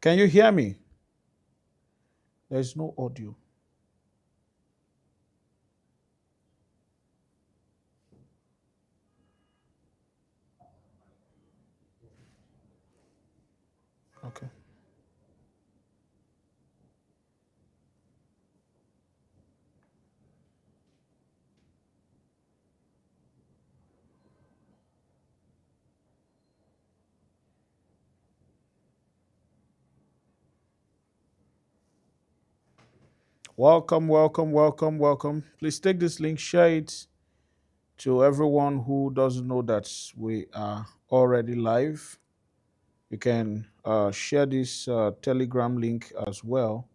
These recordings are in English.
Can you hear me? There's no audio. Okay. Welcome, welcome, welcome, welcome. Please take this link, share it to everyone who doesn't know that we are already live. You can share this Telegram link as well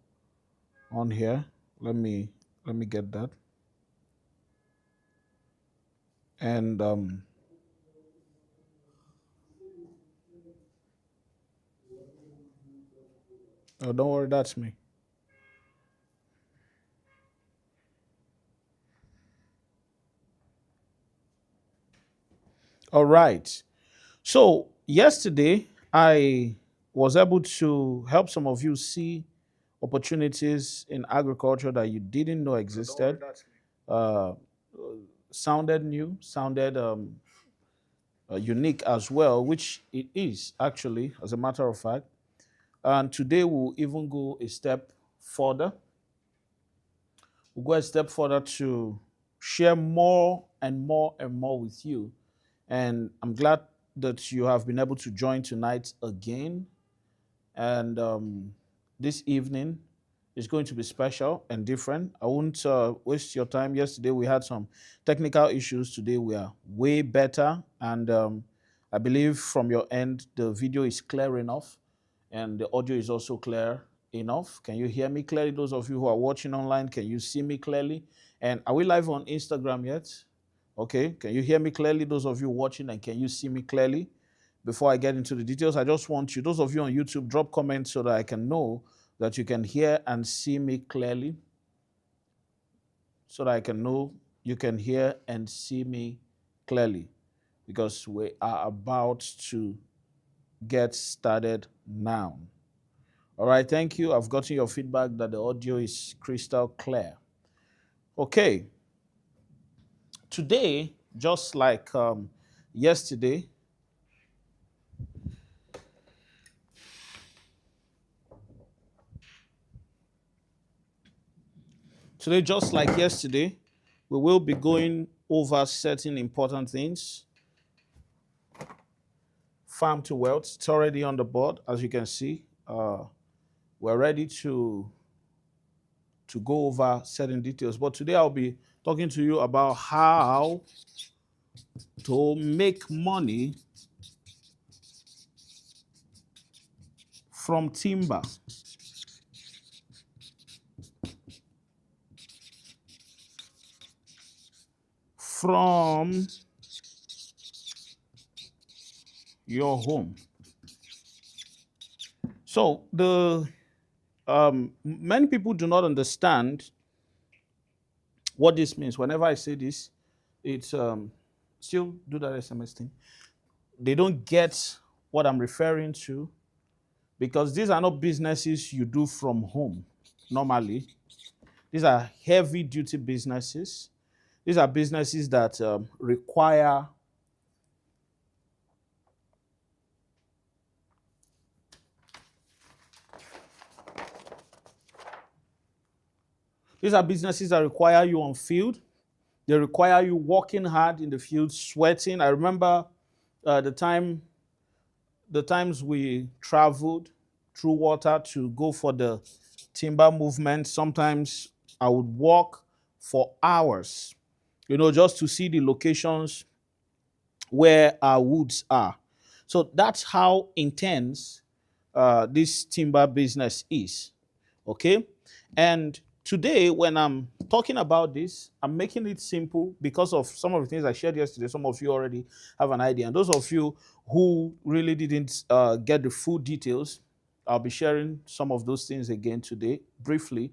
on here. Let me let me get that. And oh, don't worry, that's me. All right. So yesterday I was able to help some of you see opportunities in agriculture that you didn't know existed. Uh, sounded new, sounded unique as well, which it is actually, as a matter of fact. And today we'll even go a step further. We'll go a step further to share more and more and more with you. And I'm glad that you have been able to join tonight again. And this evening is going to be special and different. I won't waste your time. Yesterday we had some technical issues. Today we are way better. And I believe from your end, the video is clear enough and the audio is also clear enough. Can you hear me clearly? Those of you who are watching online, can you see me clearly? And are we live on Instagram yet? Okay. Can you hear me clearly? Those of you watching, and can you see me clearly? Before I get into the details, I just want you, those of you on YouTube, drop comments so that I can know that you can hear and see me clearly, so that I can know you can hear and see me clearly, because we are about to get started now. All right, thank you. I've gotten your feedback that the audio is crystal clear. Okay, today, just like yesterday, we will be going over certain important things. Farm to wealth, it's already on the board, as you can see. We're ready to go over certain details. But today I'll be talking to you about how to make money from timber. From your home. So the many people do not understand what this means. Whenever I say this, it's still do that SMS thing. They don't get what I'm referring to, because these are not businesses you do from home normally. These are heavy duty businesses. These are businesses that require you on field. They require you working hard in the field, sweating. I remember the times we traveled through water to go for the timber movement. Sometimes I would walk for hours, just to see the locations where our woods are. So that's how intense this timber business is. Okay. And today, when I'm talking about this, I'm making it simple because of some of the things I shared yesterday. Some of you already have an idea. And those of you who really didn't get the full details, I'll be sharing some of those things again today, briefly.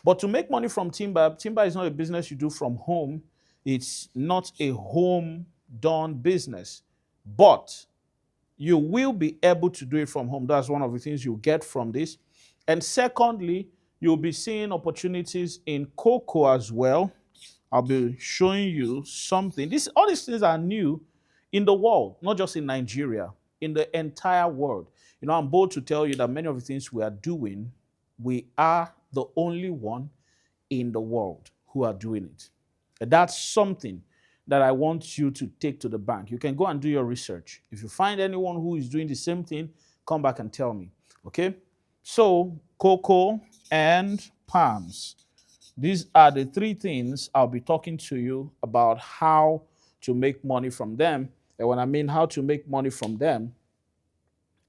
But to make money from timber, timber is not a business you do from home. It's not a home done business. But You will be able to do it from home. That's one of the things you get from this. And secondly, you'll be seeing opportunities in cocoa as well. I'll be showing you something. All these things are new in the world, not just in Nigeria, in the entire world. I'm bold to tell you that many of the things we are doing, we are the only one in the world who are doing it. And that's something that I want you to take to the bank. You can go and do your research. If you find anyone who is doing the same thing, come back and tell me. Okay? So, cocoa and palms. These are the three things I'll be talking to you about how to make money from them. And when I mean how to make money from them,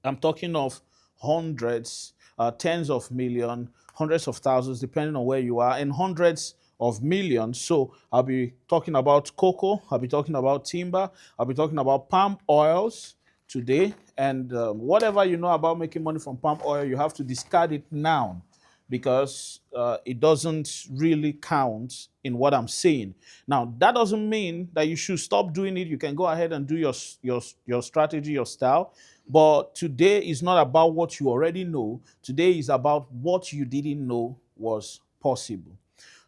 I'm talking of hundreds, tens of millions, hundreds of thousands, depending on where you are, and hundreds of millions. So I'll be talking about cocoa, I'll be talking about timber, I'll be talking about palm oils today. And whatever you know about making money from palm oil, you have to discard it now because it doesn't really count in what I'm saying. Now, that doesn't mean that you should stop doing it. You can go ahead and do your strategy, your style. But today is not about what you already know. Today is about what you didn't know was possible.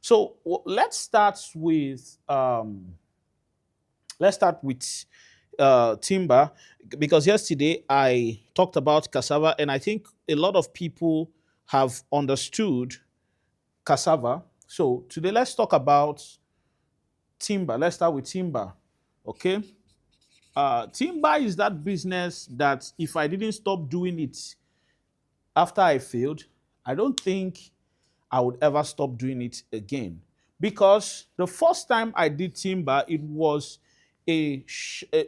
So let's start with timber, because yesterday I talked about cassava, and I think a lot of people have understood cassava. So today let's talk about timber. Let's start with timber. Okay. Timber is that business that if I didn't stop doing it after I failed, I don't think I would ever stop doing it again. Because the first time I did timber, it was a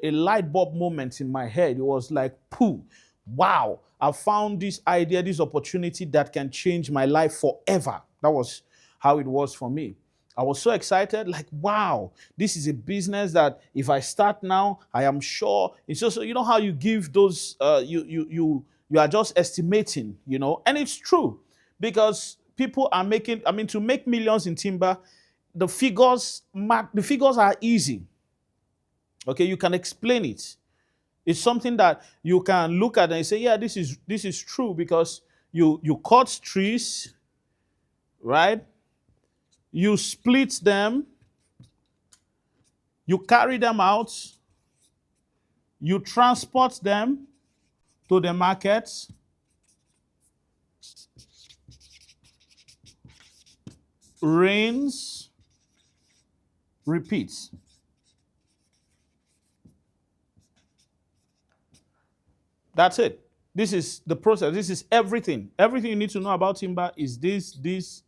light bulb moment in my head. It was like, pooh, wow, I found this idea, this opportunity that can change my life forever. That was how it was for me. I was so excited, like, wow, this is a business that if I start now, I am sure. It's just, you know how you give those, you are just estimating, and it's true because people are making, I mean, to make millions in timber, the figures are easy. Okay, you can explain it. It's something that you can look at and say, yeah, this is true because you cut trees, right? You split them, you carry them out, you transport them to the market, rains, repeats. That's it. This is the process. This is everything. Everything you need to know about timber is this,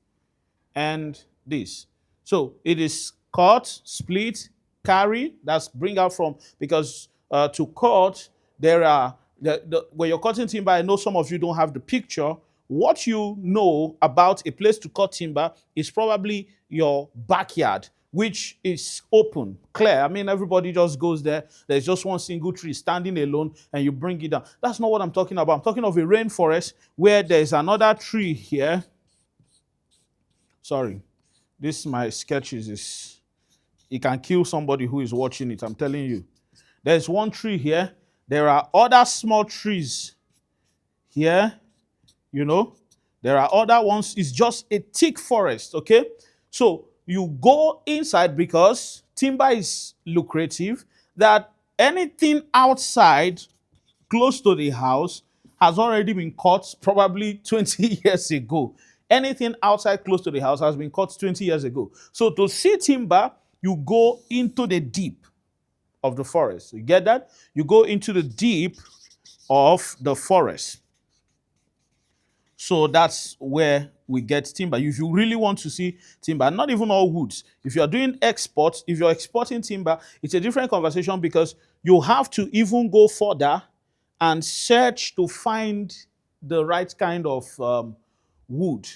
and this. So it is cut, split, carry. That's bring out from, because to cut, there are when you're cutting timber, I know some of you don't have the picture. What you know about a place to cut timber is probably your backyard, which is open, clear. I mean, everybody just goes there. There's just one single tree standing alone, and you bring it down. That's not what I'm talking about. I'm talking of a rainforest where there's another tree here. Sorry, this my sketches is, it can kill somebody who is watching it. I'm telling you. There's one tree here. There are other small trees here. There are other ones. It's just a thick forest. Okay, so you go inside because timber is lucrative. That anything outside close to the house has already been cut probably 20 years ago. Anything outside close to the house has been cut 20 years ago. So to see timber, you go into the deep of the forest. You get that? You go into the deep of the forest. So that's where we get timber. If you really want to see timber, not even all woods. If you're doing exports, if you're exporting timber, it's a different conversation because you have to even go further and search to find the right kind of wood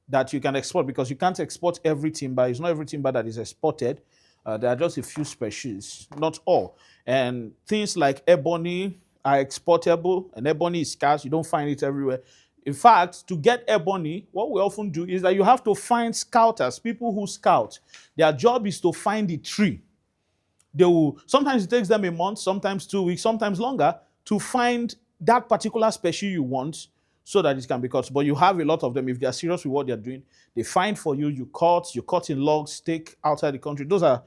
that you can export, because you can't export every timber. It's not every timber that is exported. There are just a few species, not all. And things like ebony are exportable, and ebony is scarce. You don't find it everywhere. In fact, to get ebony, what we often do is that you have to find scouters, people who scout. Their job is to find the tree. Sometimes it takes them a month, sometimes 2 weeks, sometimes longer, to find that particular species you want so that it can be cut. But you have a lot of them. If they are serious with what they're doing, they find for you, you cut in logs, take outside the country. Those are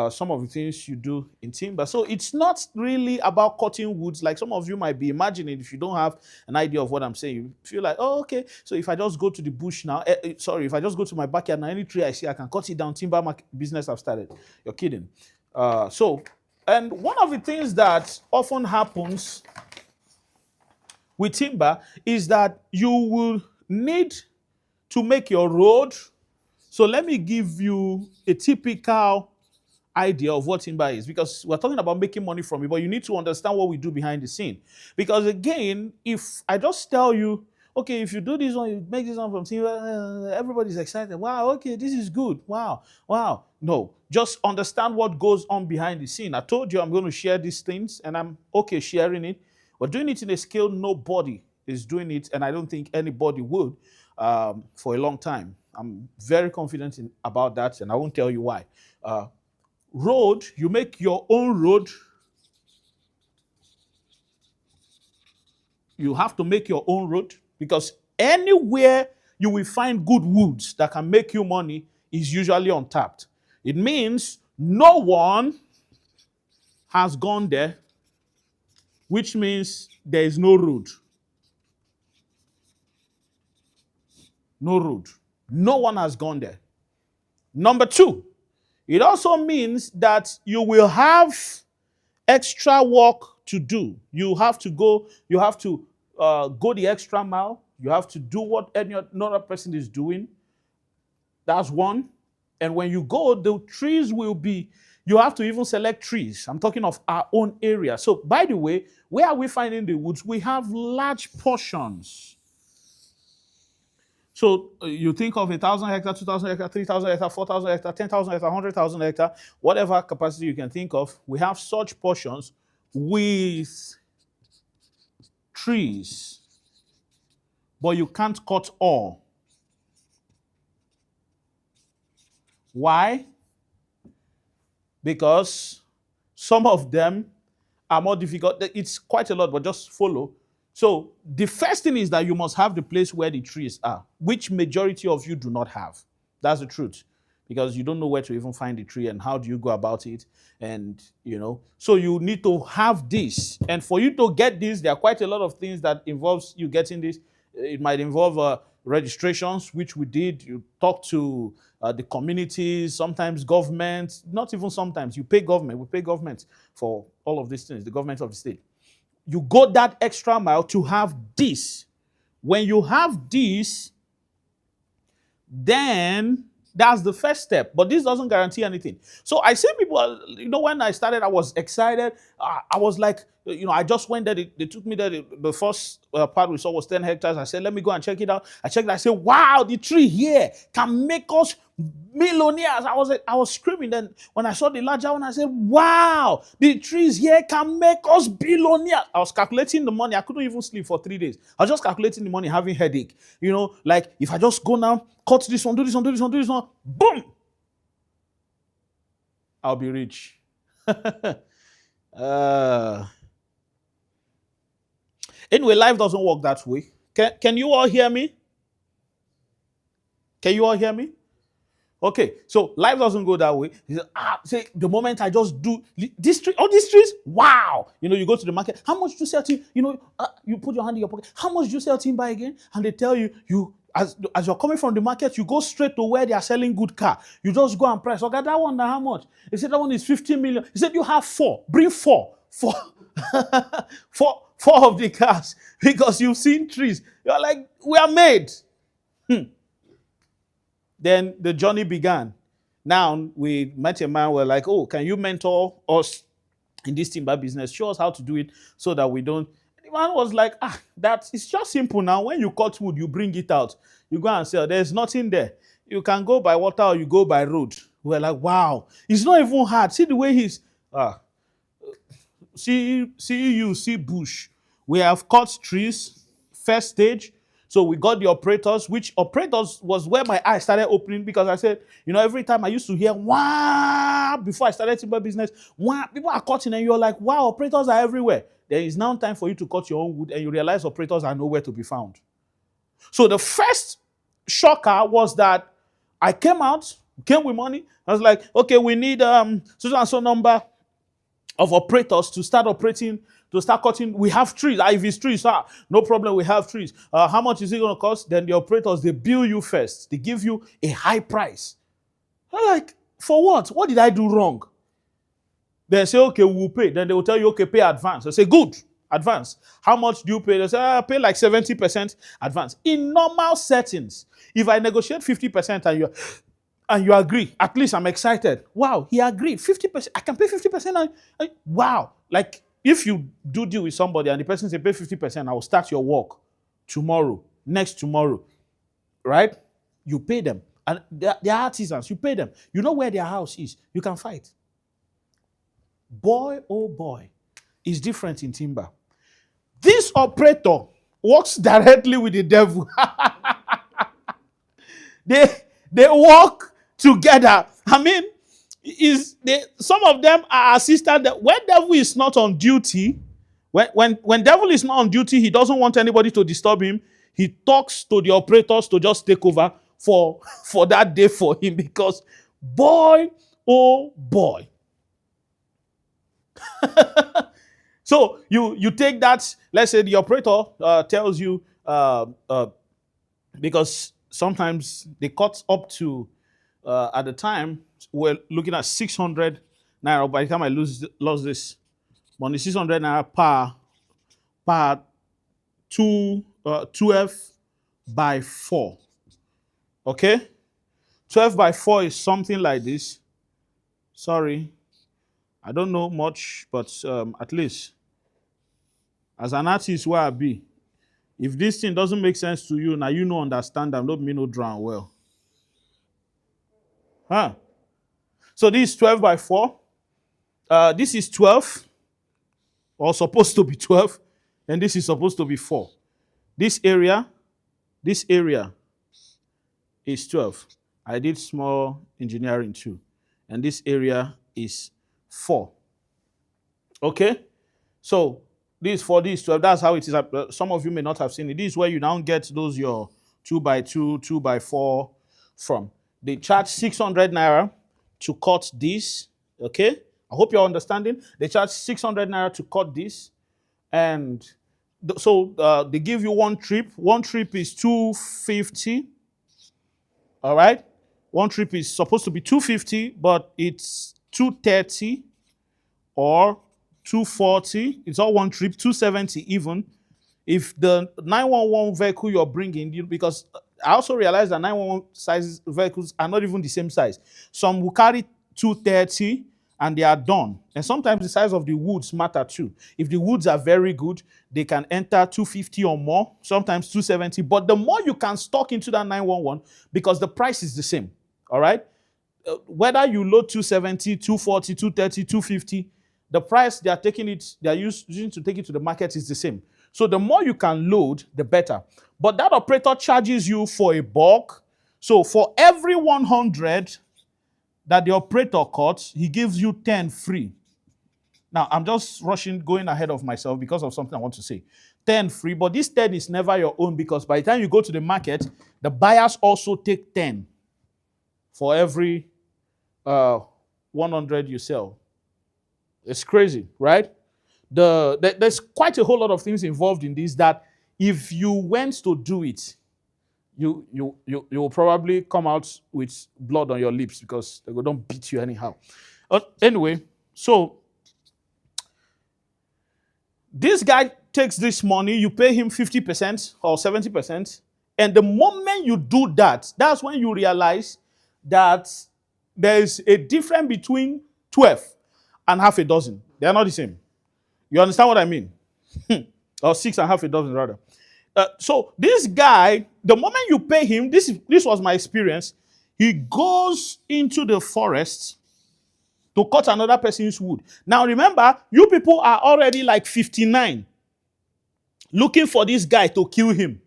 some of the things you do in timber. So it's not really about cutting woods like some of you might be imagining. If you don't have an idea of what I'm saying, you feel like, oh, okay, so if I just go to the bush now, if I just go to my backyard now, any tree I see, I can cut it down. Timber business I've started. You're kidding. And one of the things that often happens with timber is that you will need to make your road. So let me give you a typical idea of what timber is, because we're talking about making money from it, but you need to understand what we do behind the scene. Because again, if I just tell you, okay, if you do this one, you make this one from timber, everybody's excited. Wow, okay, this is good. Wow, wow. No, just understand what goes on behind the scene. I told you I'm going to share these things, and I'm okay sharing it. We're doing it in a scale nobody is doing it, and I don't think anybody would for a long time. I'm very confident about that, and I won't tell you why. Road, you make your own road. You have to make your own road because anywhere you will find good woods that can make you money is usually untapped. It means no one has gone there, which means there is no road. No road. No one has gone there. Number two, it also means that you will have extra work to do. You have to go the extra mile. You have to do what any other person is doing. That's one. And when you go, the trees will be, you have to even select trees. I'm talking of our own area. So, by the way, where are we finding the woods? We have large portions. So you think of 1,000 hectares, 2,000 hectares, 3,000 hectares, 4,000 hectares, 10,000 hectares, 100,000 hectares, whatever capacity you can think of. We have such portions with trees, but you can't cut all. Why? Because some of them are more difficult. It's quite a lot, but just follow. So the first thing is that you must have the place where the trees are, which majority of you do not have. That's the truth. Because you don't know where to even find the tree and how do you go about it. And, so you need to have this. And for you to get this, there are quite a lot of things that involves you getting this. It might involve registrations, which we did. You talk to the communities, sometimes government, not even sometimes. You pay government. We pay government for all of these things, the government of the state. You go that extra mile to have this. When you have this, then that's the first step. But this doesn't guarantee anything. So I see people, when I started, I was excited. I was like, I just went there. They took me there. The first part we saw was 10 hectares. I said, let me go and check it out. I checked it. I said, wow, the tree here can make us millionaires. I was screaming. Then when I saw the larger one, I said, wow, the trees here can make us billionaires. I was calculating the money. I couldn't even sleep for 3 days. I was just calculating the money, having headache. Like if I just go now, cut this one, do this one, do this one, do this one, boom, I'll be rich. Anyway, life doesn't work that way. Can you all hear me? Can you all hear me? Okay, so life doesn't go that way. Say the moment I just do this tree, all these trees, wow! You go to the market. How much do you sell to? You put your hand in your pocket. How much do you sell timber again? And they tell you as you're coming from the market, you go straight to where they are selling good car. You just go and price. Okay, that one now how much? They said that one is 15 million. He said you have 4. Bring 4. 4 of the cars because you've seen trees. You're like, we are made. Then the journey began. Now we met a man. We're like, oh, can you mentor us in this timber business? Show us how to do it so that we don't. The man was like, it's just simple now. When you cut wood, you bring it out. You go and sell. There's nothing there. You can go by water or you go by road. We're like, wow. It's not even hard. See the way he's. See bush. We have cut trees, first stage. So we got the operators, which operators was where my eyes started opening because I said, every time I used to hear, wow, before I started timber business, wow, people are cutting and you're like, wow, operators are everywhere. There is now time for you to cut your own wood, and you realize operators are nowhere to be found. So the first shocker was that I came with money. I was like, okay, we need so and so number of operators to start operating, to start cutting. We have trees. If it's trees, no problem, we have trees. How much is it going to cost? Then the operators, they bill you first. They give you a high price. I'm like, for what? What did I do wrong? They say, okay, we'll pay. Then they will tell you, okay, pay advance. I say, good, advance. How much do you pay? They say, pay like 70% advance. In normal settings, if I negotiate 50% and you agree, at least I'm excited. Wow, he agreed. 50%. I can pay 50%. Wow. Like, if you do deal with somebody and the person say pay 50%, I will start your work tomorrow, next tomorrow, right? You pay them. And they're artisans. You pay them. You know where their house is. You can fight. Boy, oh boy, is different in timber. This operator works directly with the devil. They work together. I mean, some of them are assistant. When devil is not on duty, when devil is not on duty, he doesn't want anybody to disturb him. He talks to the operators to just take over for that day for him, because boy, oh boy. So you take that. Let's say the operator tells you because sometimes they cut up to at the time we're looking at 600 naira. By the time I lost this money, 600 naira per 12 by 4. Okay, 12 by 4 is something like this. Sorry, I don't know much, but at least as an artist where I be, if this thing doesn't make sense to you, now you know understand them, don't mean no drown well. Huh? So this is 12 by 4. This is 12, or supposed to be 12, and this is supposed to be 4. This area is 12. I did small engineering too. And this area is 4. Okay? So this 4, this 12, that's how it is. Some of you may not have seen it. This is where you now get those your 2 by 2, 2 by 4 from. They charge 600 naira to cut this. Okay? I hope you're understanding. They charge 600 naira to cut this. And so they give you one trip. One trip is 250. All right? One trip is supposed to be 250, but it's 230 or 240. It's all one trip, 270 even. If the 911 vehicle you're bringing, because I also realize that 911 size vehicles are not even the same size. Some will carry 230 and they are done. And sometimes the size of the woods matter too. If the woods are very good, they can enter 250 or more, sometimes 270. But the more you can stock into that 911, because the price is the same. All right? Whether you load 270, 240, 230, 250, the price they are using to take it to the market is the same. So the more you can load, the better. But that operator charges you for a bulk. So for every 100 that the operator cuts, he gives you 10 free. Now, I'm just going ahead of myself because of something I want to say. 10 free, but this 10 is never your own, because by the time you go to the market, the buyers also take 10 for every 100 you sell. It's crazy, right? There's quite a whole lot of things involved in this that if you went to do it, you will probably come out with blood on your lips, because they don't beat you anyhow. Anyway, so this guy takes this money, you pay him 50% or 70%, and the moment you do that, that's when you realize that there is a difference between 12 and half a dozen. They are not the same. You understand what I mean? Or 6 and half a dozen rather. So this guy, the moment you pay him, this was my experience, he goes into the forest to cut another person's wood. Now remember, you people are already like 59 looking for this guy to kill him.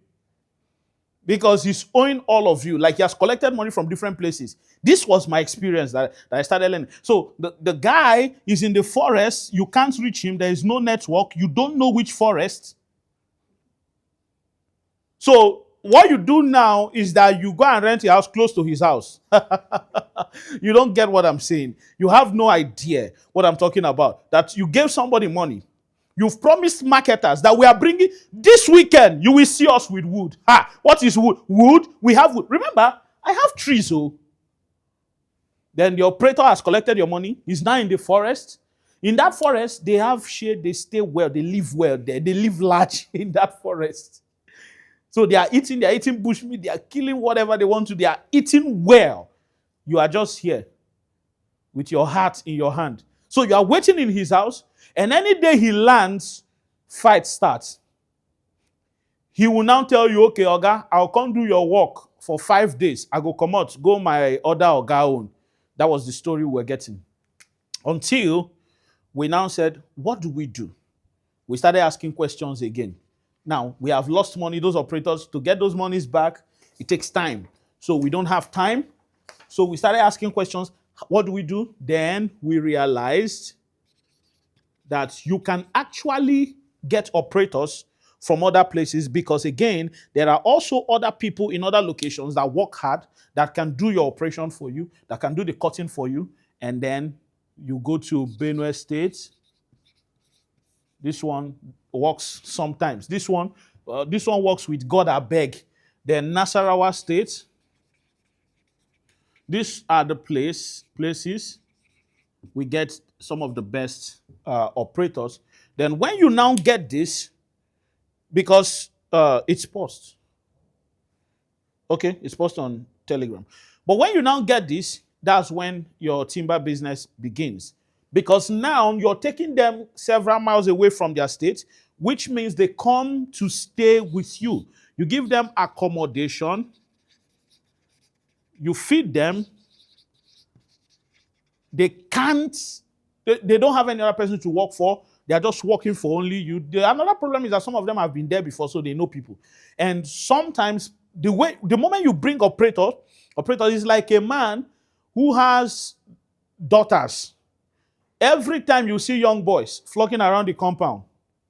because he's owing all of you. Like he has collected money from different places. This was my experience that I started learning. So the guy is in the forest. You can't reach him. There is no network. You don't know which forest. So what you do now is that you go and rent a house close to his house. You don't get what I'm saying. You have no idea what I'm talking about. That you gave somebody money. You've promised marketers that we are bringing this weekend. You will see us with wood. What is wood? Wood. We have wood. Remember, I have trees. Oh, then the operator has collected your money. He's now in the forest. In that forest, they have shade. They stay well. They live well there. They live large in that forest. So they are eating bushmeat, they are killing whatever they want to, they are eating well. You are just here with your heart in your hand. So you are waiting in his house, and any day he lands, fight starts. He will now tell you, okay, Oga, I'll come do your work for 5 days. I go come out, go my other Oga own. That was the story we're getting. Until we now said, what do? We started asking questions again. Now, we have lost money. Those operators, to get those monies back, it takes time. So we don't have time. So we started asking questions. What do? Then we realized that you can actually get operators from other places because, again, there are also other people in other locations that work hard, that can do your operation for you, that can do the cutting for you. And then you go to Benue State. This one works sometimes. This one works with God Abeg. Then Nasarawa State. These are the places we get some of the best operators. Then when you now get this, because it's post. Okay, it's post on Telegram. But when you now get this, that's when your timber business begins. Because now you're taking them several miles away from their state, which means they come to stay with you. You give them accommodation, you feed them. They don't have any other person to work for. They are just working for only you. Another problem is that some of them have been there before, so they know people. And sometimes the moment you bring operator is like a man who has daughters. Every time you see young boys flocking around the compound,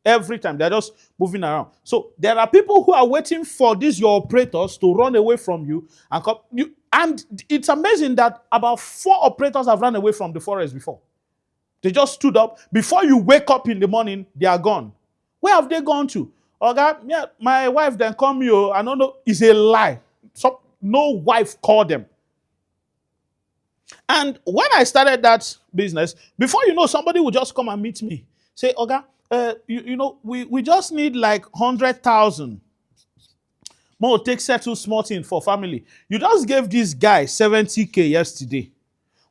every time they're just moving around. So there are people who are waiting for these your operators to run away from you and come. And it's amazing that about 4 operators have run away from the forest before. They just stood up. Before you wake up in the morning, they are gone. Where have they gone to? Okay, yeah, my wife then called me. I don't know. It's a lie. No wife called them. And when I started that business, before you know, somebody would just come and meet me. Say, Oga, we just need like 100,000. More take settle small thing for family. You just gave this guy 70K yesterday.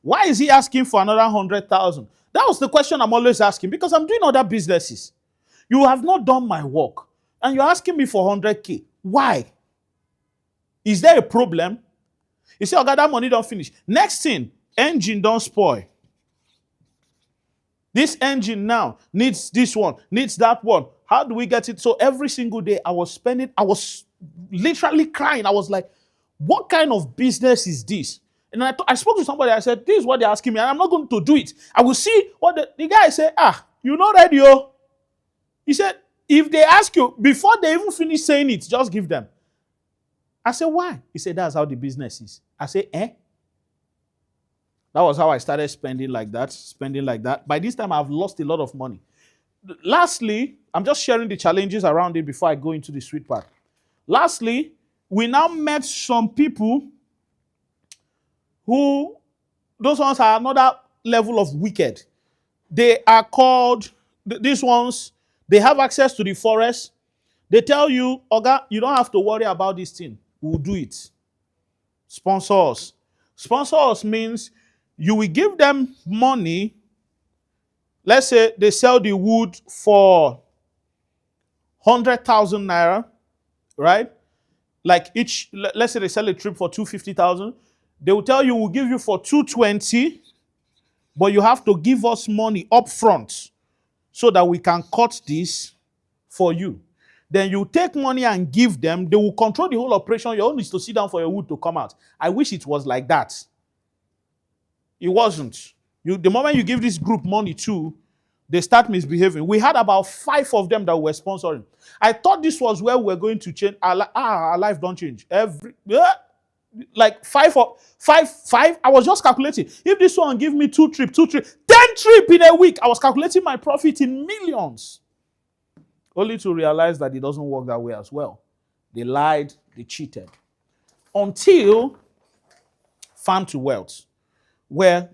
Why is he asking for another 100,000? That was the question I'm always asking, because I'm doing other businesses. You have not done my work, and you're asking me for 100K. Why? Is there a problem? You say, okay, that money don't finish. Next thing, engine don't spoil. This engine now needs this one, needs that one. How do we get it? So every single day I was literally crying. I was like, what kind of business is this? And I spoke to somebody. I said, this is what they're asking me, and I'm not going to do it. I will see what the guy said. You're not ready, yo. He said, if they ask you, before they even finish saying it, just give them. I said, why? He said, that's how the business is. I said, That was how I started spending like that. By this time, I've lost a lot of money. Lastly, I'm just sharing the challenges around it before I go into the sweet part. Lastly, we now met some people who, those ones are another level of wicked. They are called, these ones, they have access to the forest. They tell you, Oga, you don't have to worry about this thing. We'll do it. Sponsor us. Sponsor us means you will give them money. Let's say they sell the wood for 100,000 naira, right? Like let's say they sell a trip for 250,000. They will tell you, we'll give you for 220, but you have to give us money up front so that we can cut this for you. then you take money and give them, they will control the whole operation. Your own is to sit down for your wood to come out. I wish it was like that. It wasn't. The moment you give this group money too, they start misbehaving. We had about 5 of them that were sponsoring. I thought this was where we were going to change. Our life don't change. Like 5 or 5. I was just calculating. If this one give me 2 trip, 10 trip in a week, I was calculating my profit in millions. Only to realize that it doesn't work that way as well. They lied, they cheated. Until Farm to Wealth, where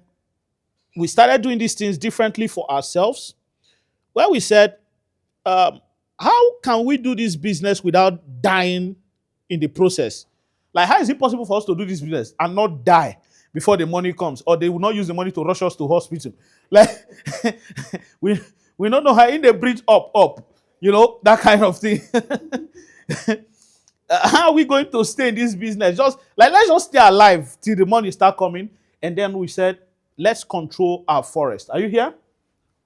we started doing these things differently for ourselves, where we said, how can we do this business without dying in the process? Like, how is it possible for us to do this business and not die before the money comes? Or they will not use the money to rush us to hospital. Like, we don't know how in the bridge up, that kind of thing. How are we going to stay in this business? Let's just stay alive till the money start coming. And then we said, let's control our forest. Are you here?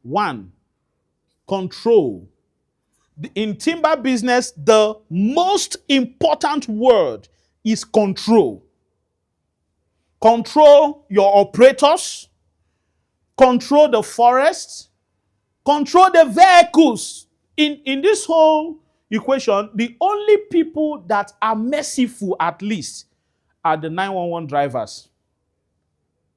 1, control. In timber business, the most important word is control. Control your operators, control the forest, control the vehicles. In this whole equation, the only people that are merciful, at least, are the 911 drivers.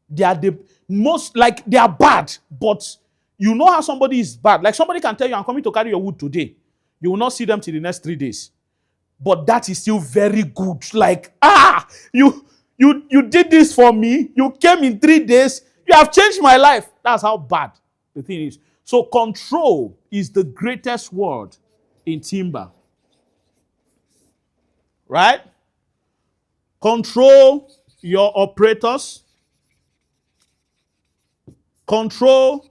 They are the most, they are bad, but you know how somebody is bad. Like, somebody can tell you, I'm coming to carry your wood today. You will not see them till the next 3 days. But that is still very good. Like, you did this for me. You came in 3 days. You have changed my life. That's how bad the thing is. So control is the greatest word in timber. Right? Control your operators. Control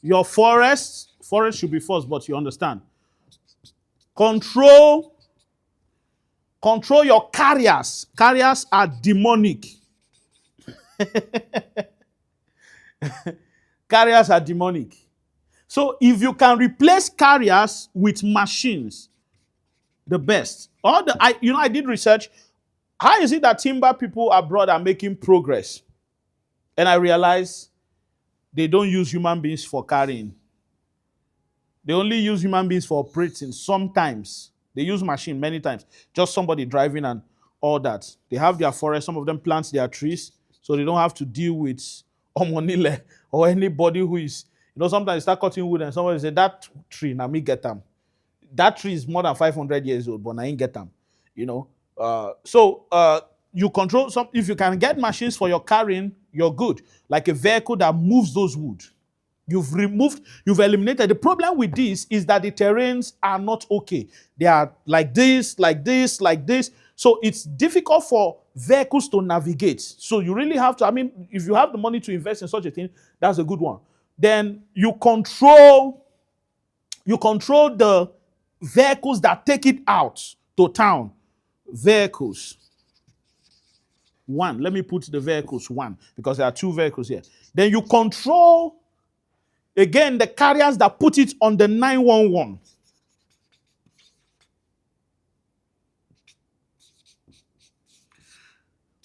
your forests. Forest should be first, but you understand. Control your carriers. Carriers are demonic. Carriers are demonic. So if you can replace carriers with machines, the best. I did research. How is it that timber people abroad are making progress? And I realized they don't use human beings for carrying. They only use human beings for operating sometimes. They use machine many times. Just somebody driving and all that. They have their forest. Some of them plant their trees, so they don't have to deal with Omonile or anybody who is, sometimes you start cutting wood and somebody say, that tree, now me get them. That tree is more than 500 years old, but I ain't get them. You control some. If you can get machines for your carrying, you're good. Like a vehicle that moves those wood. You've eliminated. The problem with this is that the terrains are not okay. They are like this, like this, like this. So it's difficult for vehicles to navigate. So you really have to, if you have the money to invest in such a thing, that's a good one. Then you control the vehicles that take it out to town. Vehicles. 1. Let me put the vehicles 1 because there are 2 vehicles here. Then you control, again, the carriers that put it on the 911.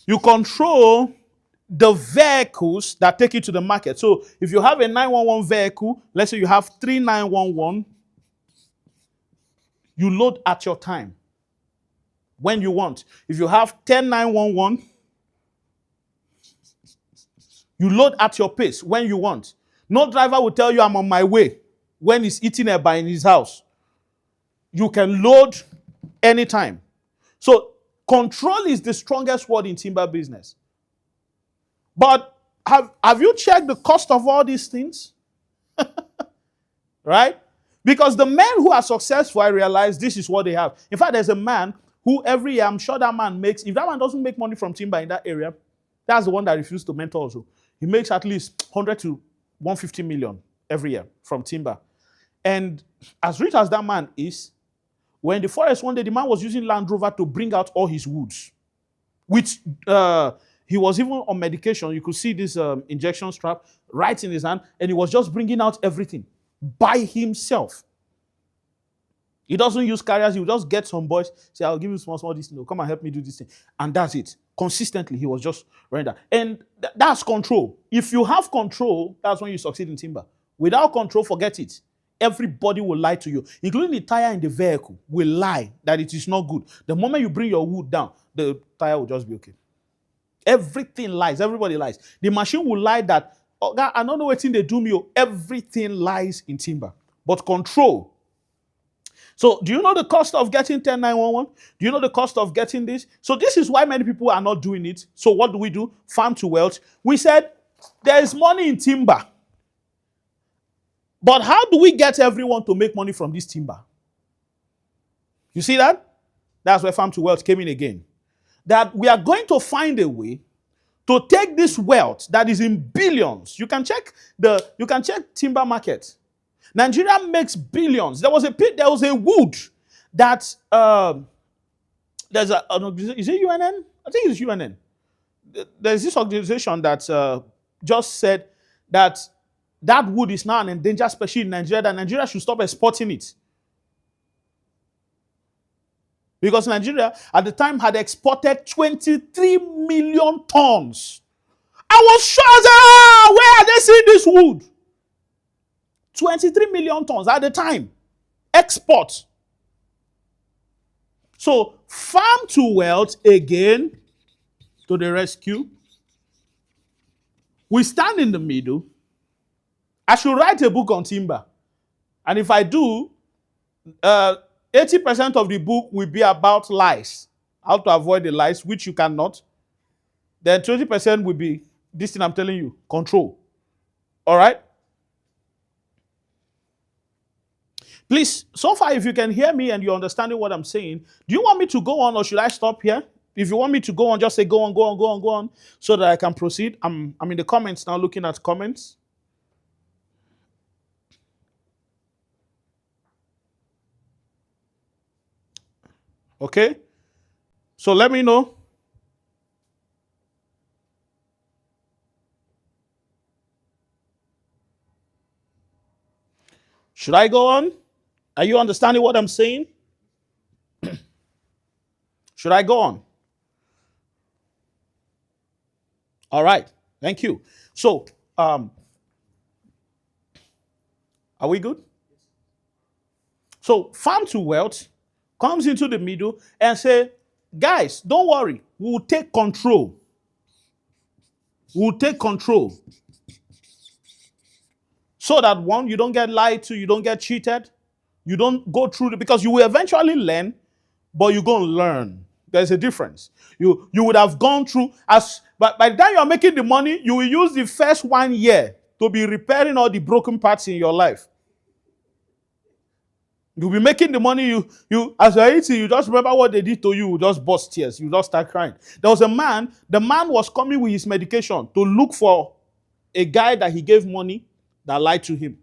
You control the vehicles that take it to the market. So if you have a 911 vehicle, let's say you have 3 911, you load at your time when you want. If you have 10 911, you load at your pace when you want. No driver will tell you I'm on my way when he's eating a bar in his house. You can load anytime. So control is the strongest word in timber business. But have you checked the cost of all these things? Right? Because the men who are successful, I realize this is what they have. In fact, there's a man who every year, I'm sure that man makes, if that man doesn't make money from timber in that area, that's the one that refused to mentor also. He makes at least 100 to 150 million every year from timber. And as rich as that man is, when the forest one day, the man was using Land Rover to bring out all his woods, which he was even on medication. You could see this injection strap right in his hand, and he was just bringing out everything by himself. He doesn't use carriers. He will just get some boys, say, I'll give you small this thing. No, come and help me do this thing. And that's it. Consistently, he was just running that. And that's control. If you have control, that's when you succeed in timber. Without control, forget it. Everybody will lie to you, including the tire in the vehicle will lie that it is not good. The moment you bring your wood down, the tire will just be okay. Everything lies. Everybody lies. The machine will lie that, oh, God, I don't know what thing they do me. Everything lies in timber. But control. So do you know the cost of getting 10911? Do you know the cost of getting this? So this is why many people are not doing it. So what do? Farm to wealth. We said there is money in timber. But how do we get everyone to make money from this timber? You see that? That's where farm to wealth came in again. That we are going to find a way to take this wealth that is in billions. You can check timber market. Nigeria makes billions. There was a wood that there's is it UNN? I think it's UNN. There's this organization that just said that wood is now an endangered species in Nigeria, that Nigeria should stop exporting it. Because Nigeria at the time had exported 23 million tons. I was shocked. Where are they seeing this wood? 23 million tons at the time. Export. So, farm to wealth again to the rescue. We stand in the middle. I should write a book on timber. And if I do, 80% of the book will be about lies. How to avoid the lies, which you cannot. Then 20% will be this thing I'm telling you, control. All right? Please, so far, if you can hear me and you're understanding what I'm saying, do you want me to go on or should I stop here? If you want me to go on, just say go on, so that I can proceed. I'm in the comments now, looking at comments. Okay? So let me know. Should I go on? Are you understanding what I'm saying? Should I go on? All right. Thank you. So, are we good? So, farm to wealth comes into the middle and say, guys, don't worry. We'll take control. We'll take control. So that one, you don't get lied to, you don't get cheated. You don't go through because you will eventually learn, but you're going to learn. There's a difference. You would have gone through but by the time you're making the money, you will use the first 1 year to be repairing all the broken parts in your life. You'll be making the money, you as you're eating, you just remember what they did to you, you just burst tears, you just start crying. There was a man, the man was coming with his medication to look for a guy that he gave money that lied to him.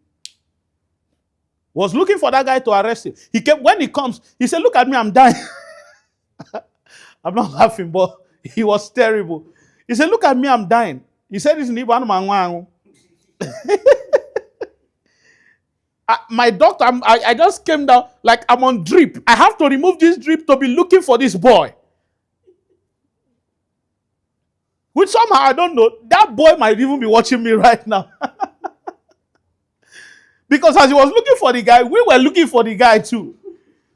Was looking for that guy to arrest him. When he comes, he said, look at me, I'm dying. I'm not laughing, but he was terrible. He said, look at me, I'm dying. He said this in Igbo. My doctor, I just came down like I'm on drip. I have to remove this drip to be looking for this boy. Which somehow, I don't know, that boy might even be watching me right now. Because as he was looking for the guy, we were looking for the guy too.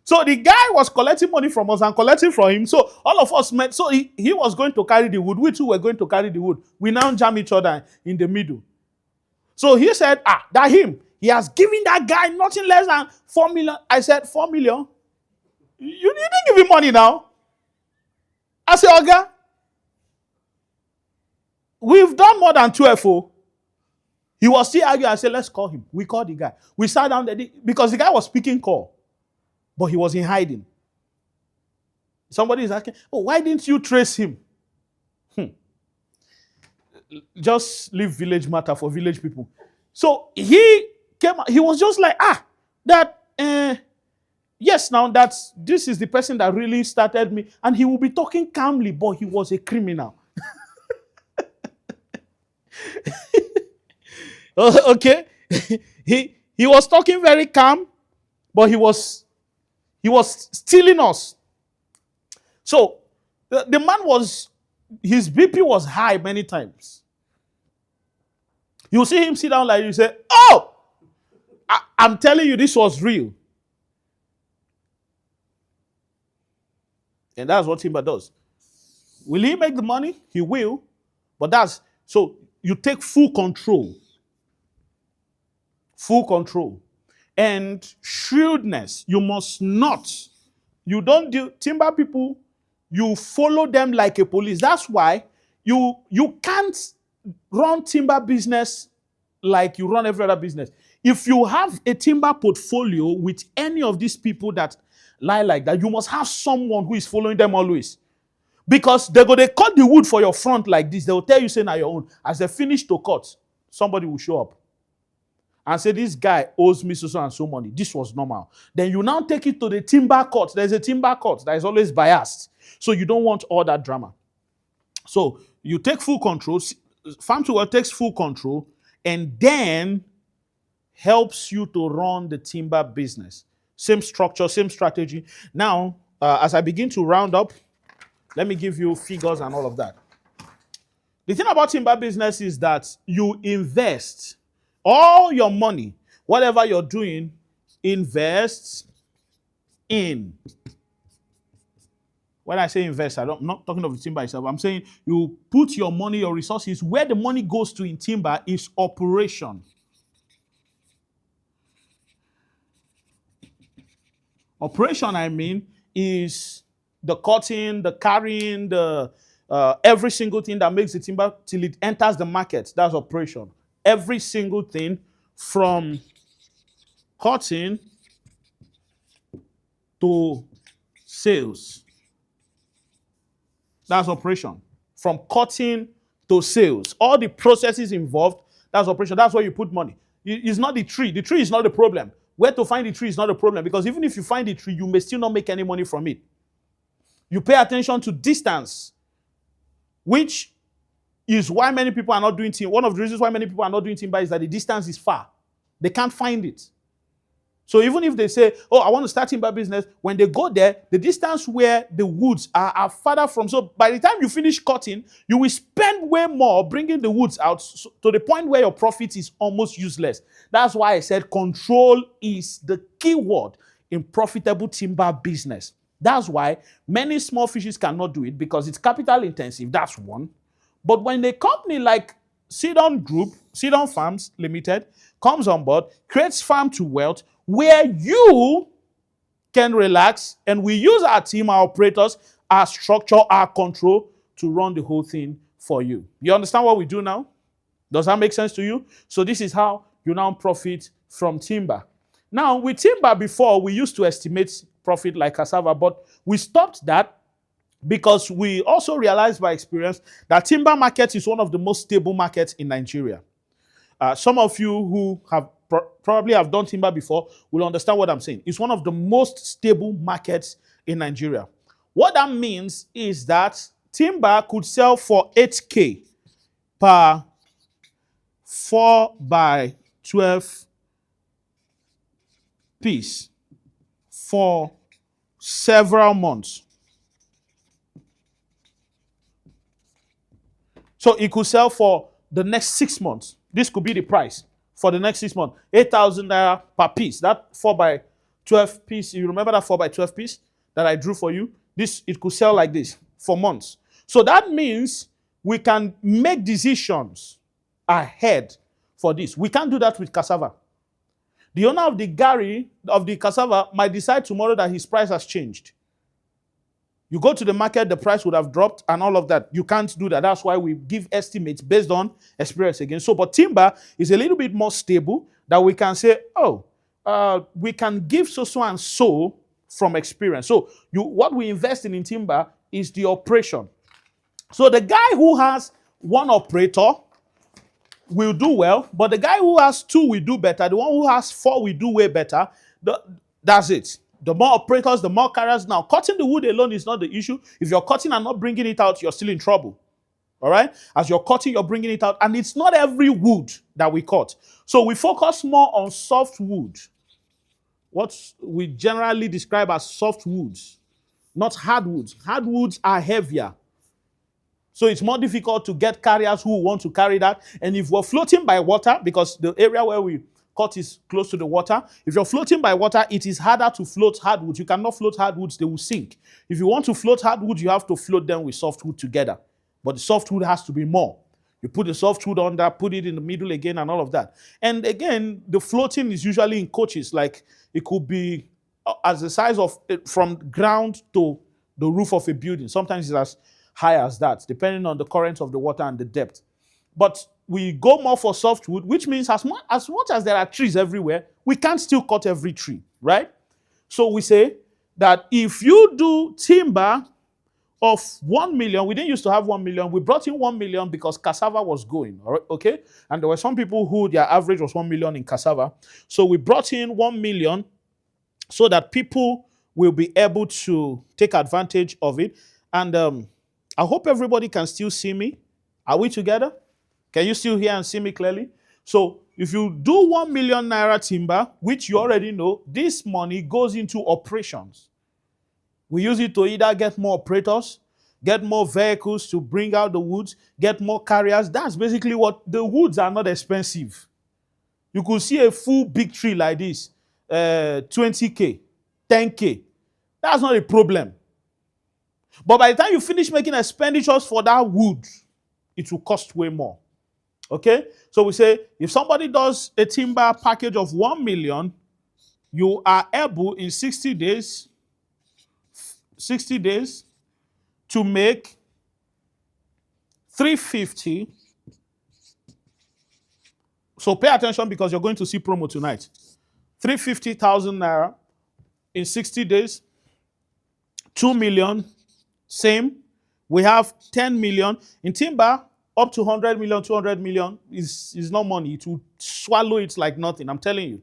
So the guy was collecting money from us and collecting from him. So all of us met. So he was going to carry the wood. We too were going to carry the wood. We now jam each other in the middle. So he said, that him. He has given that guy nothing less than 4 million. I said, 4 million? You didn't give him money now. I said, Oga, we've done more than 12. Oh. He was still arguing. I said, let's call him. We called the guy. We sat down there because the guy was speaking call, but he was in hiding. Somebody is asking, why didn't you trace him? Just leave village matter for village people. So he came, he was just like, yes, now this is the person that really started me. And he will be talking calmly, but he was a criminal. Okay. He was talking very calm, but he was He was stealing us. So the man was, his BP was high many times. You see him sit down like you say, oh, I'm telling you, this was real. And that's what Timber does. Will he make the money? He will. But that's so you take full control. Full control. And shrewdness. You must not. You don't do timber people, you follow them like a police. That's why you can't run timber business like you run every other business. If you have a timber portfolio with any of these people that lie like that, you must have someone who is following them always. Because they cut the wood for your front like this. They will tell you, say, now your own. As they finish to cut, somebody will show up and say, this guy owes me so and so money. This was normal. Then you now take it to the timber court. There's a timber court that is always biased. So you don't want all that drama. So you take full control. Farm to Wealth takes full control and then helps you to run the timber business. Same structure, same strategy. Now, as I begin to round up, let me give you figures and all of that. The thing about timber business is that you invest all your money, whatever you're doing, invest in. When I say invest, I'm not talking of the timber itself. I'm saying you put your money, your resources, where the money goes to in timber is operation. Operation, I mean, is the cutting, the carrying, the every single thing that makes the timber till it enters the market. That's operation. Every single thing from cutting to sales. That's operation. From cutting to sales. All the processes involved, that's operation. That's where you put money. It's not the tree. The tree is not the problem. Where to find the tree is not a problem, because even if you find the tree, you may still not make any money from it. You pay attention to distance, which is why many people are not doing timber. One of the reasons why many people are not doing timber is that the distance is far. They can't find it. So even if they say, oh, I want to start timber business, when they go there, the distance where the woods are farther from. So by the time you finish cutting, you will spend way more bringing the woods out to the point where your profit is almost useless. That's why I said control is the key word in profitable timber business. That's why many small fishes cannot do it, because it's capital intensive. That's one. But when a company like Sidon Farms Limited comes on board, creates Farm to Wealth, where you can relax, and we use our team, our operators, our structure, our control to run the whole thing for you. You understand what we do now? Does that make sense to you? So this is how you now profit from timber. Now, with timber before, we used to estimate profit like cassava, but we stopped that because we also realized by experience that timber market is one of the most stable markets in Nigeria. Some of you who have probably have done timber before will understand what I'm saying. It's one of the most stable markets in Nigeria. What that means is that timber could sell for 8K per 4 by 12 piece for several months. So it could sell for the next 6 months. This could be the price for the next 6 months. 8,000 naira per piece. That 4 by 12 piece. You remember that 4 by 12 piece that I drew for you? It could sell like this for months. So that means we can make decisions ahead for this. We can't do that with cassava. The owner of the gari, of the cassava, might decide tomorrow that his price has changed. You go to the market, the price would have dropped and all of that. You can't do that. That's why we give estimates based on experience again. So, but timber is a little bit more stable, that we can say, oh, we can give so and so from experience. So what we invest in timber is the operation. So the guy who has one operator will do well, but the guy who has 2 will do better. The one who has 4 will do way better. That's it. The more operators, the more carriers. Now, cutting the wood alone is not the issue. If you're cutting and not bringing it out, you're still in trouble. All right? As you're cutting, you're bringing it out. And it's not every wood that we cut. So we focus more on soft wood what we generally describe as soft woods, not hardwoods. Hardwoods are heavier. So it's more difficult to get carriers who want to carry that. And if we're floating by water, because the area where we cut is close to the water, if you're floating by water, it is harder to float hardwoods. You cannot float hardwoods, they will sink. If you want to float hardwoods, you have to float them with softwood together. But the softwood has to be more. You put the softwood under, put it in the middle again, and all of that. And again, the floating is usually in coaches. Like it could be as the size of from ground to the roof of a building. Sometimes it's as high as that, depending on the current of the water and the depth. But we go more for softwood, which means as much as there are trees everywhere, we can't still cut every tree, right? So we say that if you do timber of 1 million, we didn't used to have 1 million, we brought in 1 million because cassava was going, all right, okay? And there were some people who their average was 1 million in cassava. So we brought in 1 million so that people will be able to take advantage of it. And I hope everybody can still see me. Are we together? Can you still hear and see me clearly? So if you do 1 million naira timber, which you already know, this money goes into operations. We use it to either get more operators, get more vehicles to bring out the woods, get more carriers. That's basically what the woods are not expensive. You could see a full big tree like this, 20K, 10K. That's not a problem. But by the time you finish making expenditures for that wood, it will cost way more. Okay? So we say if somebody does a timber package of 1 million, you are able in 60 days to make 350. So pay attention because you're going to see promo tonight. 350,000 naira in 60 days. 2 million, same. We have 10 million. In timber, up to 100 million, 200 million is not money. It will swallow it like nothing, I'm telling you.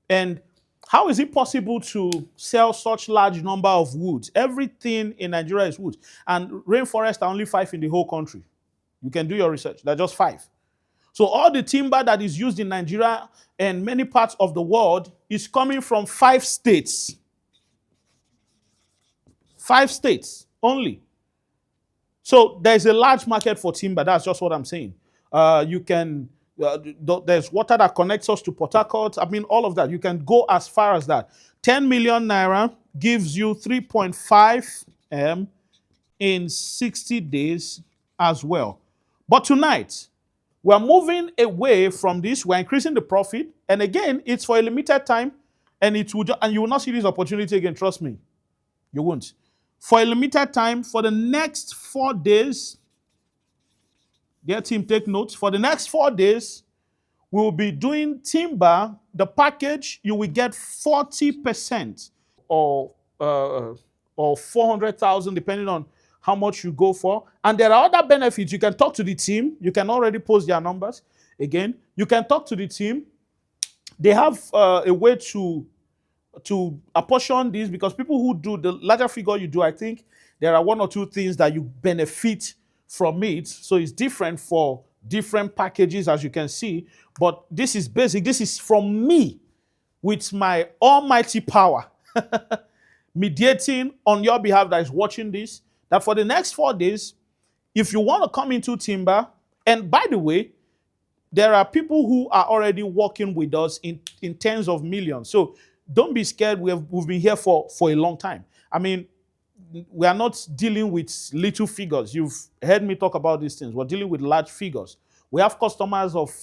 And how is it possible to sell such large number of woods? Everything in Nigeria is wood. And rainforests are only 5 in the whole country. You can do your research. They're just 5. So all the timber that is used in Nigeria and many parts of the world is coming from 5 states. 5 states only. So there's a large market for timber. That's just what I'm saying. There's water that connects us to Port Harcourt. I mean, all of that. You can go as far as that. 10 million naira gives you 3.5 M in 60 days as well. But tonight, we're moving away from this. We're increasing the profit. And again, it's for a limited time. And you will not see this opportunity again. Trust me. You won't. For a limited time, for the next 4 days, dear team, take notes. For the next 4 days, we will be doing timber. The package, you will get 40% or 400,000, depending on how much you go for. And there are other benefits. You can talk to the team. You can already post their numbers. Again, you can talk to the team. They have a way to apportion this, because people who do the larger figure you do, I think there are 1 or 2 things that you benefit from it. So it's different for different packages, as you can see. But this is basic. This is from me with my almighty power mediating on your behalf that is watching this, that for the next 4 days, if you want to come into timber, and by the way, there are people who are already working with us in tens of millions. So don't be scared. We've been here for a long time. I mean, we are not dealing with little figures. You've heard me talk about these things. We're dealing with large figures. We have customers of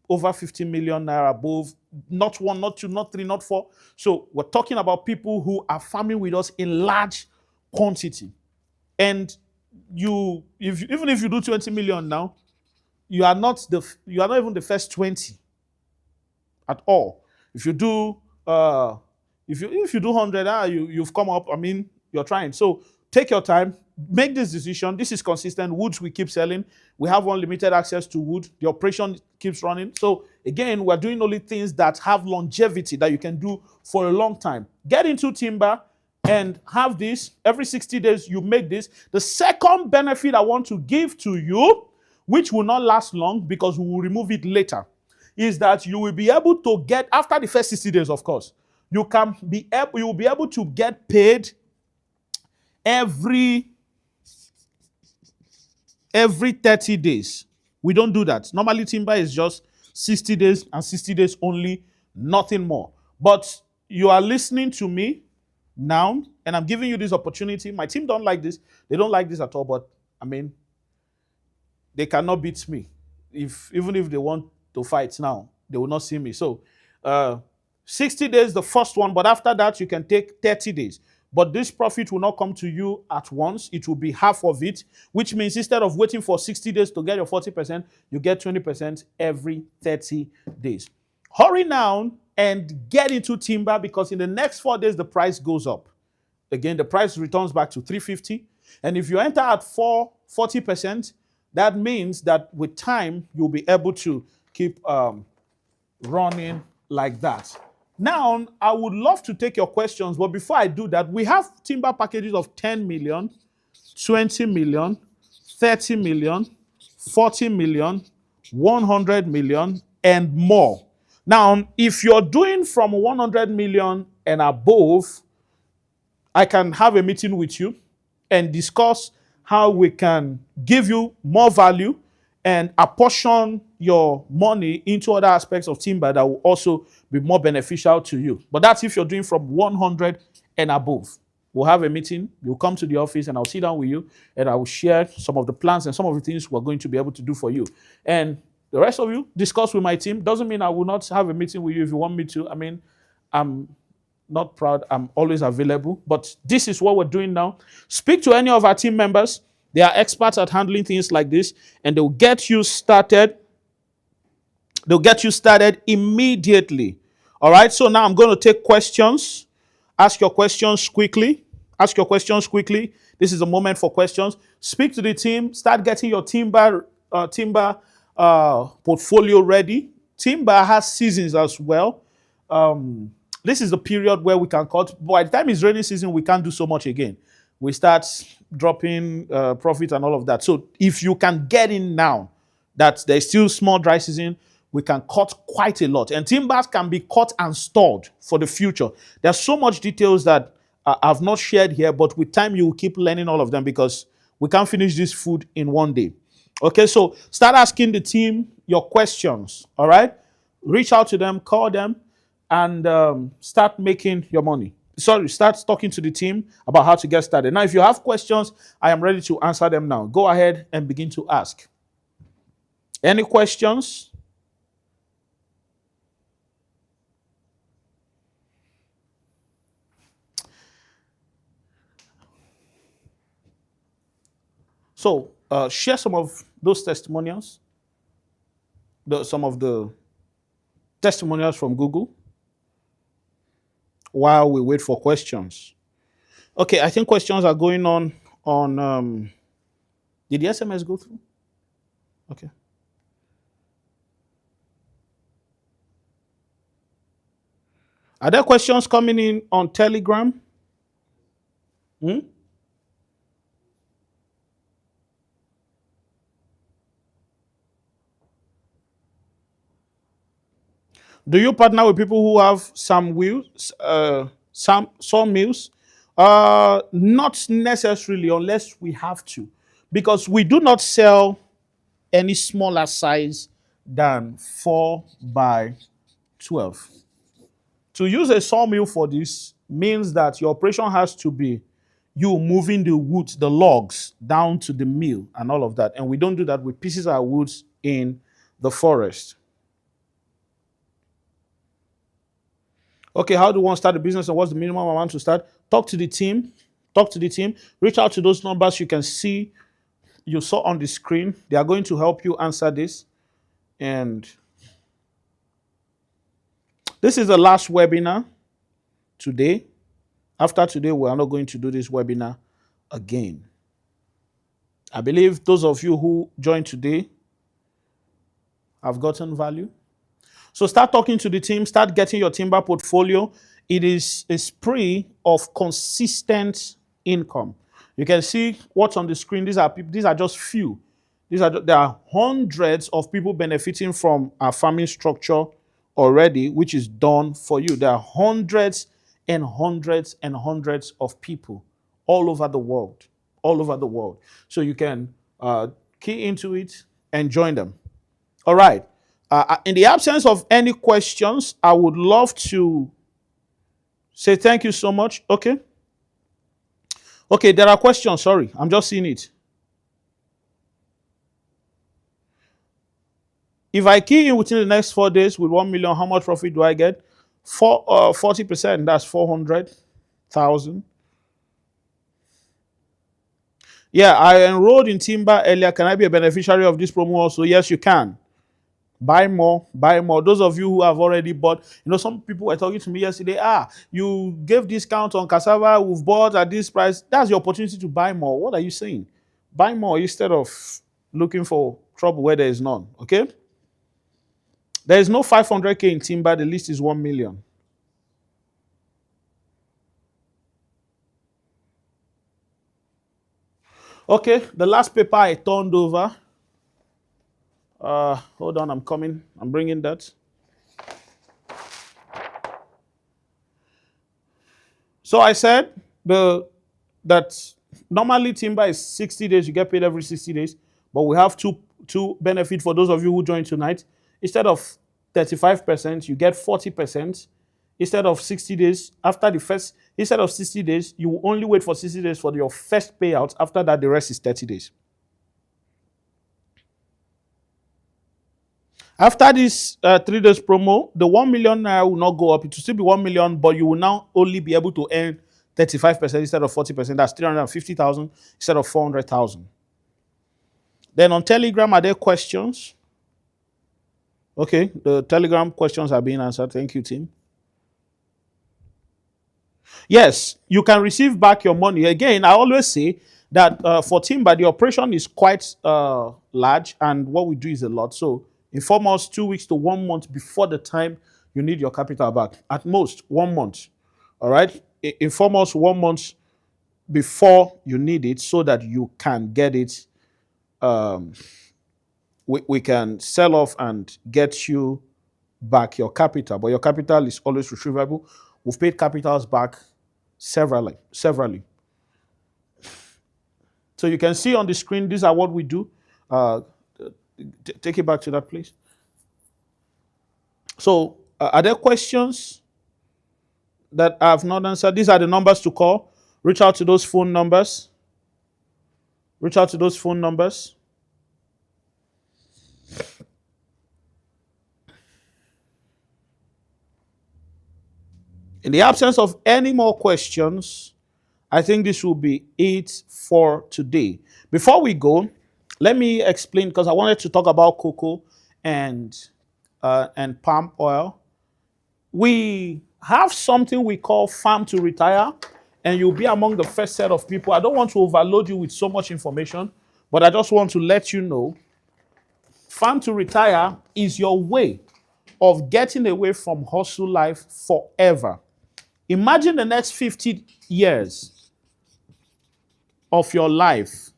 over 50 million naira above, not 1, not 2, not 3, not 4. So we're talking about people who are farming with us in large quantity. And even if you do 20 million now, you are not even the first 20 at all. If you do if you do 100, you've come up. I mean, you're trying. So take your time, make this decision. This is consistent. Woods we keep selling. We have unlimited access to wood. The operation keeps running. So again, we're doing only things that have longevity that you can do for a long time. Get into timber and have this. Every 60 days, you make this. The second benefit I want to give to you, which will not last long because we will remove it later, is that you will be able to get, after the first 60 days, of course, you will be able to get paid every every 30 days. We don't do that. Normally, timber is just 60 days and 60 days only, nothing more. But you are listening to me now, and I'm giving you this opportunity. My team don't like this. They don't like this at all, but I mean, they cannot beat me. If even if they want to fight now, they will not see me. So, uh, 60 days the first one, but after that you can take 30 days. But this profit will not come to you at once. It will be half of it, which means instead of waiting for 60 days to get your 40%, you get 20% every 30 days. Hurry now and get into timber because in the next 4 days the price goes up. Again, the price returns back to 350. And if you enter at 40%, that means that with time, you'll be able to keep running like that. Now, I would love to take your questions, but before I do that, we have timber packages of 10 million, 20 million, 30 million, 40 million, 100 million, and more. Now, if you're doing from 100 million and above, I can have a meeting with you and discuss how we can give you more value and apportion your money into other aspects of timber that will also be more beneficial to you. But that's if you're doing from 100 and above. We'll have a meeting. You'll come to the office and I'll sit down with you and I will share some of the plans and some of the things we're going to be able to do for you. And the rest of you discuss with my team. Doesn't mean I will not have a meeting with you if you want me to. I mean, I'm not proud. I'm always available. But this is what we're doing now. Speak to any of our team members. They are experts at handling things like this, and they'll get you started. They'll get you started immediately. All right. So now I'm going to take questions. Ask your questions quickly. Ask your questions quickly. This is a moment for questions. Speak to the team. Start getting your timber portfolio ready. Timber has seasons as well. This is the period where we can cut. By the time it's rainy season, we can't do so much again. We start dropping profit and all of that. So if you can get in now, that there's still small dry season, we can cut quite a lot. And timbers can be cut and stored for the future. There's so much details that I've not shared here, but with time you will keep learning all of them because we can't finish this food in one day. Okay, so start asking the team your questions, all right? Reach out to them, call them, and start making your money. Start talking to the team about how to get started. Now, if you have questions, I am ready to answer them now. Go ahead and begin to ask. Any questions? So, share some of those testimonials, some of the testimonials from Google while we wait for questions. Okay, I think questions are going on. Did the SMS go through? Okay. Are there questions coming in on Telegram? Hmm? Do you partner with people who have some wheels, some sawmills? Not necessarily, unless we have to, because we do not sell any smaller size than 4 by 12. To use a sawmill for this means that your operation has to be you moving the wood, the logs down to the mill and all of that. And we don't do that. We pieces our woods in the forest. Okay, how do one start a business and what's the minimum amount to start? Talk to the team. Talk to the team. Reach out to those numbers you can see, you saw on the screen. They are going to help you answer this. And this is the last webinar today. After today, we are not going to do this webinar again. I believe those of you who joined today have gotten value. So start talking to the team, start getting your timber portfolio. It is a spree of consistent income. You can see what's on the screen. These are just few. There are hundreds of people benefiting from our farming structure already, which is done for you. There are hundreds and hundreds and hundreds of people all over the world, all over the world. So you can key into it and join them. All right. In the absence of any questions, I would love to say thank you so much. Okay. Okay, there are questions. Sorry, I'm just seeing it. If I key in within the next 4 days with 1 million, how much profit do I get? 40%, that's 400,000. Yeah, I enrolled in Timber earlier. Can I be a beneficiary of this promo also? Yes, you can. Buy more, buy more. Those of you who have already bought, some people were talking to me yesterday. You gave discount on cassava, we've bought at this price. That's your opportunity to buy more. What are you saying? Buy more instead of looking for trouble where there is none. Okay? There is no 500K in timber. The list is 1 million. Okay, the last paper I turned over. Hold on, I'm coming. I'm bringing that. So I said that normally timber is 60 days. You get paid every 60 days. But we have two benefit for those of you who joined tonight. Instead of 35%, you get 40%. Instead of 60 days, instead of 60 days, you will only wait for 60 days for your first payout. After that, the rest is 30 days. After this 3 days promo, the 1 million will not go up. It will still be 1 million, but you will now only be able to earn 35% instead of 40%. That's 350,000 instead of 400,000. Then on Telegram, are there questions? Okay, the Telegram questions are being answered. Thank you, team. Yes, you can receive back your money. Again, I always say that for Timber, the operation is quite large, and what we do is a lot. So inform us 2 weeks to 1 month before the time you need your capital back. At most 1 month. All right. Inform us 1 month before you need it so that you can get it. We can sell off and get you back your capital, but your capital is always retrievable. We've paid capitals back severally. So you can see on the screen, these are what we do. Take it back to that, please. So are there questions that I have not answered? These are the numbers to call. Reach out to those phone numbers. In the absence of any more questions, I think this will be it for today. Before we go, let me explain, because I wanted to talk about cocoa and palm oil. We have something we call Farm to Retire, and you'll be among the first set of people. I don't want to overload you with so much information, but I just want to let you know Farm to Retire is your way of getting away from hustle life forever. Imagine the next 50 years of your life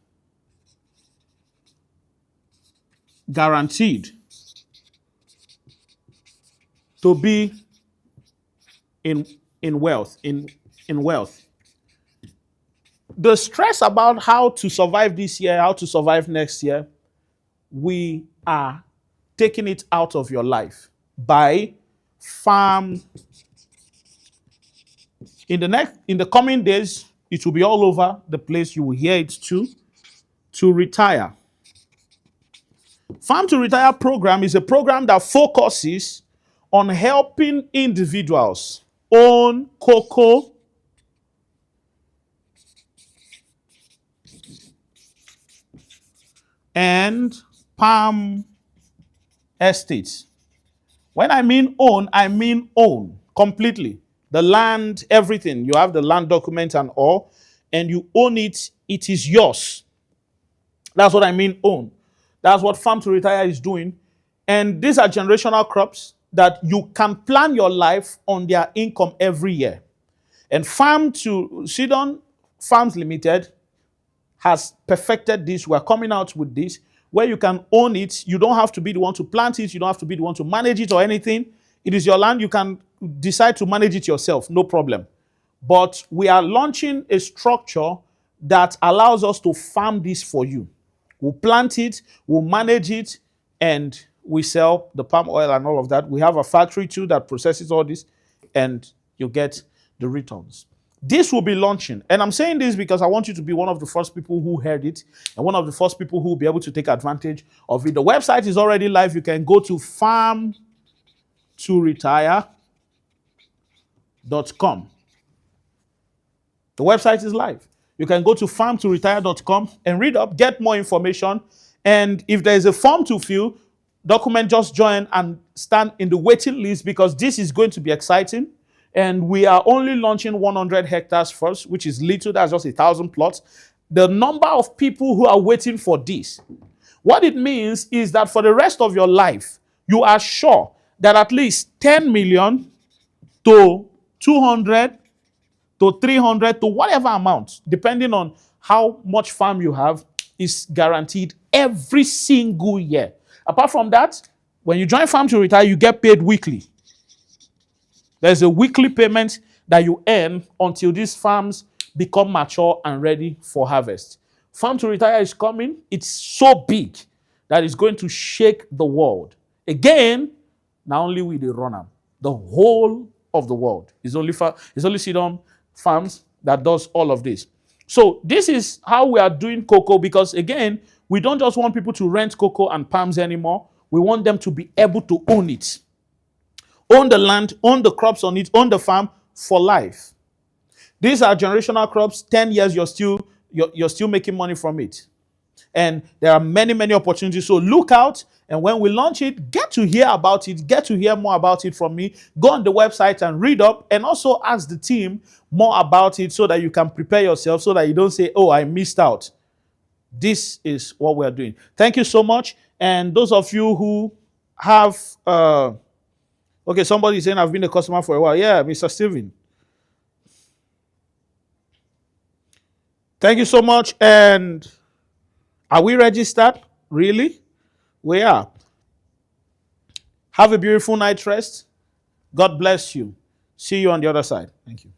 guaranteed to be in wealth. The stress about how to survive this year, how to survive next year, we are taking it out of your life by farm. In the coming days, it will be all over the place. You will hear it too. To retire. Farm to Retire program is a program that focuses on helping individuals own cocoa, and palm estates. When I mean own completely. The land, everything. You have the land document and all, and you own it. It is yours. That's what I mean own. That's what Farm to Retire is doing. And these are generational crops that you can plan your life on their income every year. And Sidon Farms Limited has perfected this. We're coming out with this, where you can own it. You don't have to be the one to plant it. You don't have to be the one to manage it or anything. It is your land. You can decide to manage it yourself, no problem. But we are launching a structure that allows us to farm this for you. We'll plant it, we'll manage it, and we sell the palm oil and all of that. We have a factory too that processes all this, and you get the returns. This will be launching. And I'm saying this because I want you to be one of the first people who heard it and one of the first people who will be able to take advantage of it. The website is already live. You can go to farmtoretire.com. The website is live. You can go to farmtoretire.com and read up, get more information. And if there is a form to fill, document, just join and stand in the waiting list, because this is going to be exciting. And we are only launching 100 hectares first, which is little. That's just 1,000 plots. The number of people who are waiting for this, what it means is that for the rest of your life, you are sure that at least 10 million to 200 to 300 to whatever amount, depending on how much farm you have, is guaranteed every single year. Apart from that, when you join Farm to Retire, you get paid weekly. There's a weekly payment that you earn until these farms become mature and ready for harvest. Farm to Retire is coming. It's so big that it's going to shake the world. Again, not only will they run them, the whole of the world. It's only Sidon Farms that does all of this. So this is how we are doing cocoa, because again, we don't just want people to rent cocoa and palms anymore. We want them to be able to own it. Own the land, own the crops on it, own the farm for life. These are generational crops. 10 years, you're still making money from it. And there are many, many opportunities. So look out. And when we launch it, get to hear about it, get to hear more about it from me. Go on the website and read up, and also ask the team more about it so that you can prepare yourself, so that you don't say, oh, I missed out. This is what we're doing. Thank you so much. And those of you who have, okay, somebody is saying I've been a customer for a while. Yeah, Mr. Steven. Thank you so much. And are we registered? Really? We are. Have a beautiful night rest. God bless you. See you on the other side. Thank you.